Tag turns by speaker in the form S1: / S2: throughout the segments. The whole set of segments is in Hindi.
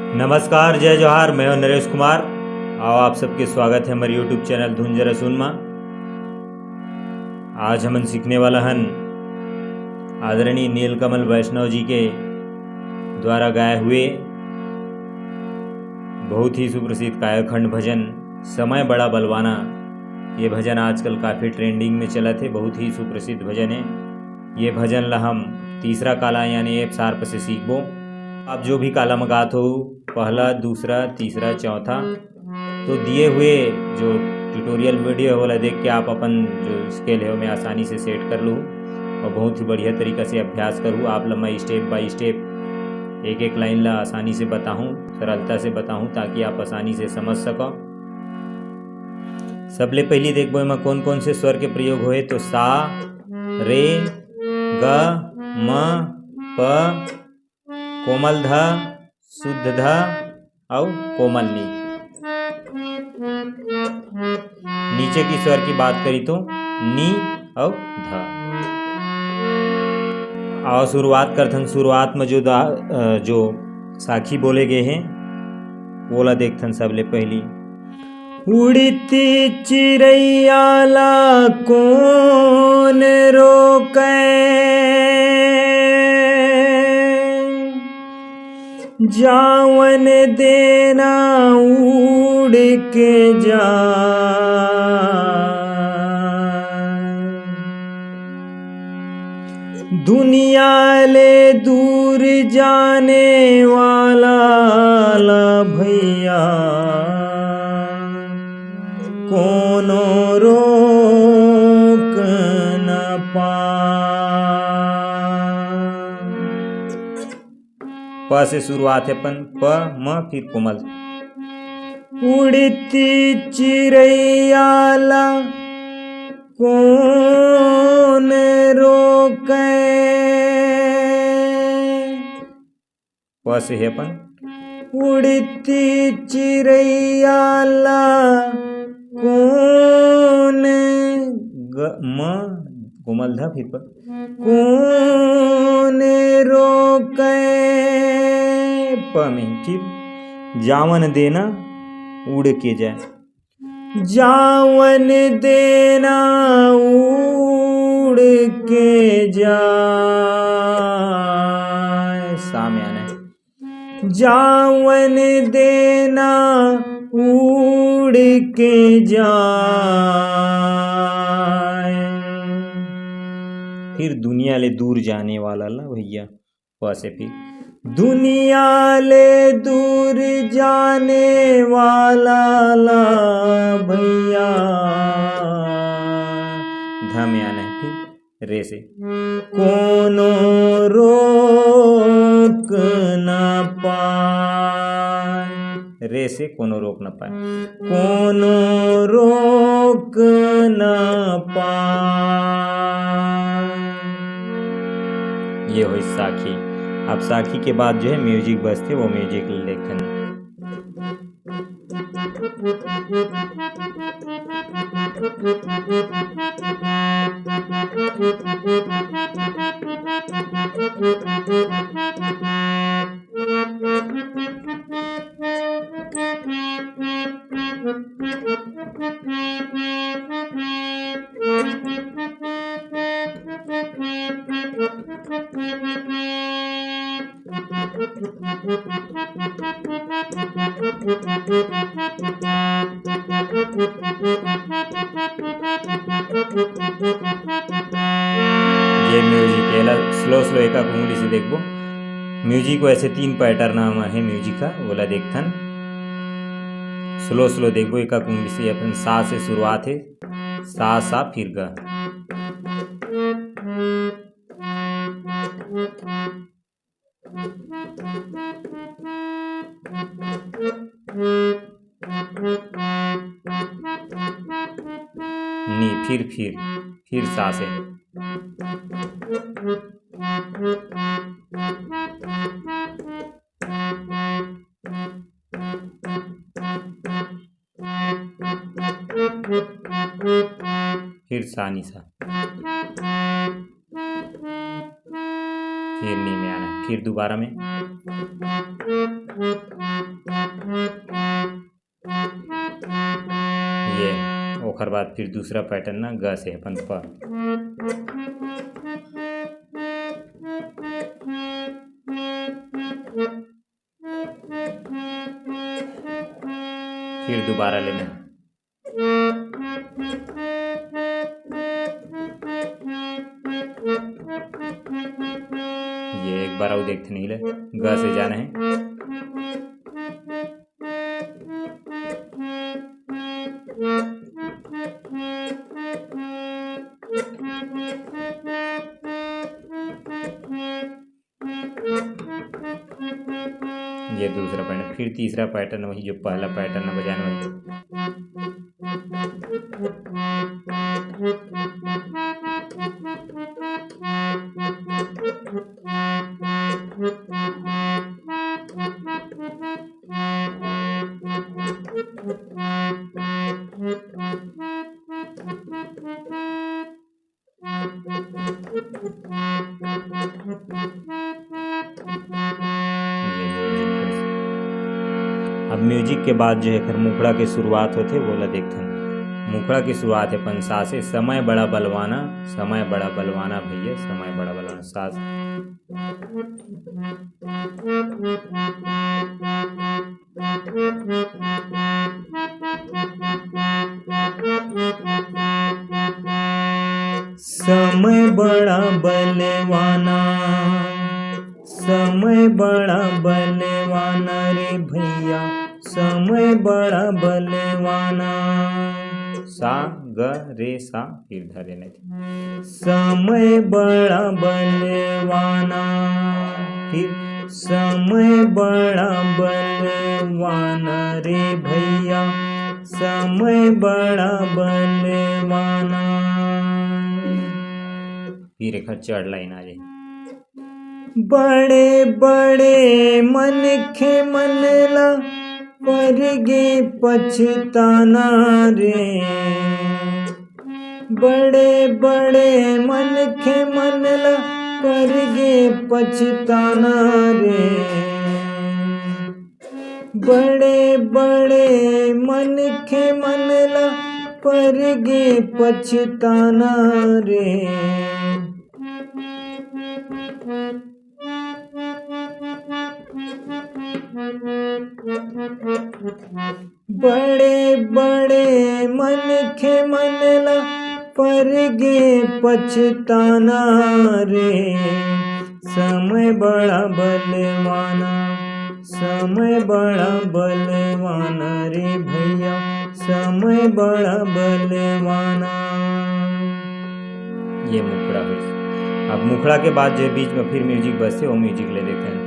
S1: नमस्कार, जय जोहार। मैं हूं नरेश कुमार। आओ आप सबके स्वागत है हमारे यूट्यूब चैनल धुन जरा सुनमा। आज हमन सीखने वाला हन आदरणीय नीलकमल वैष्णव जी के द्वारा गाए हुए बहुत ही सुप्रसिद्ध कायाखंड भजन समय बड़ा बलवाना। ये भजन आजकल काफ़ी ट्रेंडिंग में चला थे, बहुत ही सुप्रसिद्ध भजन है। ये भजन ला हम तीसरा काला यानी एफ शार्प से सीखबो। आप जो भी काला में गात हो, पहला, दूसरा, तीसरा, चौथा, तो दिए हुए जो ट्यूटोरियल वीडियो है वाला देख के आप अपन जो स्केल है मैं आसानी से सेट कर लूँ और बहुत ही बढ़िया तरीक़ा से अभ्यास करूँ। आप ला मैं स्टेप बाय स्टेप एक एक लाइन ला आसानी से बताऊँ, सरलता से बताऊँ ताकि आप आसानी से समझ सको। सबले पहली देखबो में कौन कौन से स्वर के प्रयोग होए तो सा, रे, ग, म, प, कोमल ध, शुद्ध ध और कोमल नी। नीचे की स्वर की बात करी तो नी और ध। और शुरुआत करथन। शुरुआत में जो साखी बोले गए हैं वो ला देखथन। सबले पहली उड़ती चिड़ैया ला कौन रोके, जावन देना उड़ के जाए, दुनिया ले दूर जाने वाला ला भैया कोनो रोक न पाए। प से शुरुआत है अपन, प, म, फिर कोमल। उड़ती चिड़ैया ला कौन रोके, प से है अपन, उड़ती चिड़ैया ला कौन, म, कोमल धा, फिर पर कौन रोके, प में फिर जावन देना उड़ के जाए, जावन देना उड़ के जाए, सा में आना है, जावन देना उड़ के जाए। फिर दुनिया ले दूर जाने वाला ला भैया, वैसे फिर दुनिया ले दूर जाने वाला ला भैया, ध में आना है, फिर रे से कोनो रोक न पाए, रे से कोनो रोक न पाए, कोनो रोक न पाए। ये हो साखी। अब साखी के बाद जो है म्यूजिक बजते, वो म्यूजिक लेखन। ये म्यूजिक है स्लो स्लो एक उंगली से देखबो। म्यूजिक वैसे 3 पैटर्न है म्यूजिक का, बोला देखथन। स्लो स्लो देखबो एक उंगली से। अपन सा से शुरुआत है, सा सा फिर ग, नी, फिर सा से, फिर सा नी सा, फिर नी में आना, फिर दोबारा में, ओकर बाद फिर दूसरा पैटर्न ना ग से अपन प। फिर दोबारा लेना। ये एक बार और देखते नहीं ले, ग से जाना है। ये दूसरा पैटर्न, फिर तीसरा पैटर्न वही जो पहला पैटर्न बजाना वही। अब म्यूजिक के बाद जो है फिर मुखड़ा की शुरुआत होते बोला देखथन। मुखड़ा की शुरुआत है अपन सा से। समय बड़ा बलवाना, समय बड़ा बलवाना भैया, समय बड़ा बलवाना सा से। समय बड़ा बलवाना, समय बड़ा बलवाना रे भैया, समय बड़ा बलवाना। सा ग रे सा फिर धरे नहीं। समय बड़ा बलवाना, फिर समय बड़ा बलवाना रे भैया, समय बड़ा बलवाना। फिर एक चढ़ लाइन आ जाए। बड़े बड़े मन खे मनला परगे पछताना रे, बड़े बड़े मन खे मनला परगे पछताना रे, बड़े बड़े मन खे मनला परगे पछताना रे। बड़े बड़े मन खे मनला परगे पछताना रे, समय बड़ा बलवाना, समय बड़ा बलवाना रे भैया, समय बड़ा बलवाना। ये मुखड़ा है। अब मुखड़ा के बाद जो बीच में फिर म्यूजिक बजते वो म्यूजिक ले लेते हैं।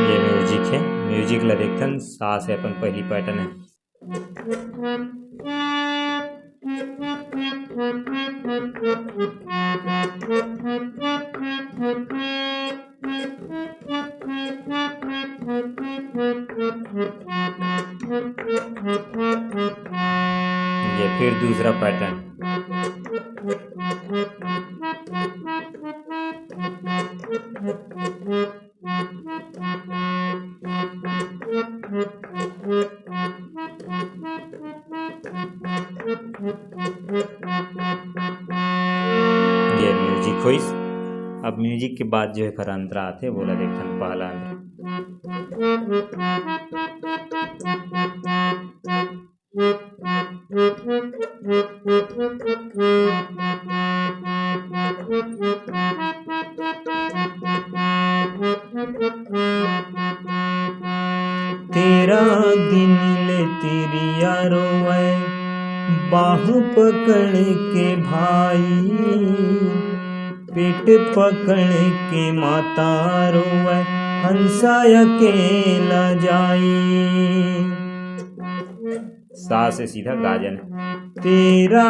S1: ये म्यूजिक है। म्यूजिक ला देखथन सा से अपन पहली पैटर्न है। ये फिर दूसरा पैटर्न। ये म्यूजिक हुई। अब म्यूजिक के बाद जो है फिर अंतरा आते बोला देखन पहला अंतरा। तेरा दिन ले तेरी यारो बाह पकड़ के भाई, पेट पकड़ के माता रोए, हंसा अकेला जाई। सा से सीधा गाजन। तेरा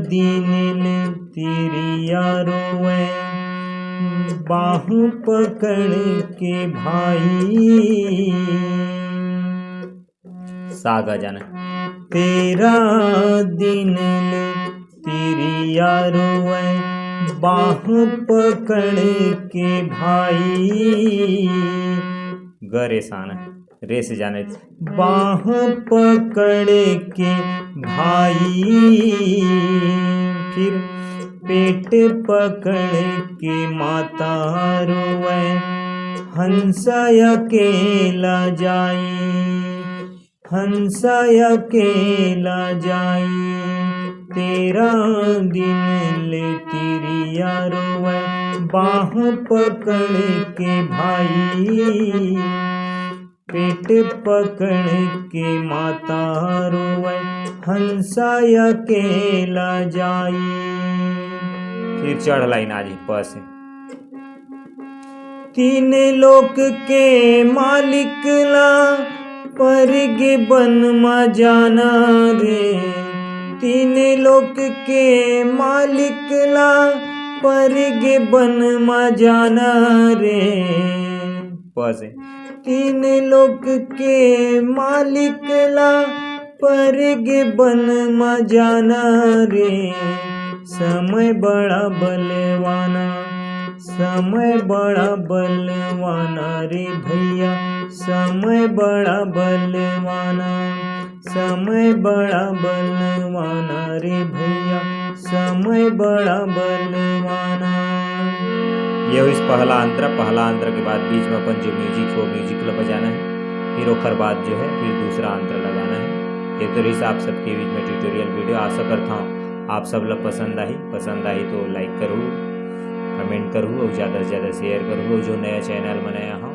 S1: दिन ले तिरिया रोए बाहों पकड़ के भाई। सा गा जाना। तेरा दिन ले तिरिया रोए बाहों पकड़ के भाई। ग रे सा ना, रे से जाने। बाहों पकड़ के भाई। फिर पेट पकड़ के माता रोए हंसा अकेला जाई। हंसा अकेला जाई। तेरा दिन ले तिरिया रोए बाहों पकड़ के भाई। पेट पकड़ के माता रोए हंसा अकेला जाई। फिर चढ़ लाइन आज प से। तीन लोक के मालिक ला पर गे बन मा जाना रे। तीन लोक के मालिक ला पर गे बन मा जाना रे। प से। तीन लोक के मालिक ला पर गे बन मा जाना रे। समय बड़ा बलवाना, समय बड़ा बलवाना रे भैया। समय बड़ा बलवाना, समय बड़ा बलवाना रे भैया। समय बड़ा बलवाना। ये इस पहला अंतर के बाद बीच में अपन जो म्यूजिक हो म्यूजिक ला बजाना है। फिर ओखर बाद जो है फिर दूसरा अंतर लगाना है। ये तो रही आप सबके बीच में ट्यूटोरियल वीडियो। आशा करता हूँ आप सब लोग पसंद आई तो लाइक करूँ, कमेंट करूँ और ज़्यादा से ज़्यादा शेयर करूँ। जो नया चैनल बनाया हूँ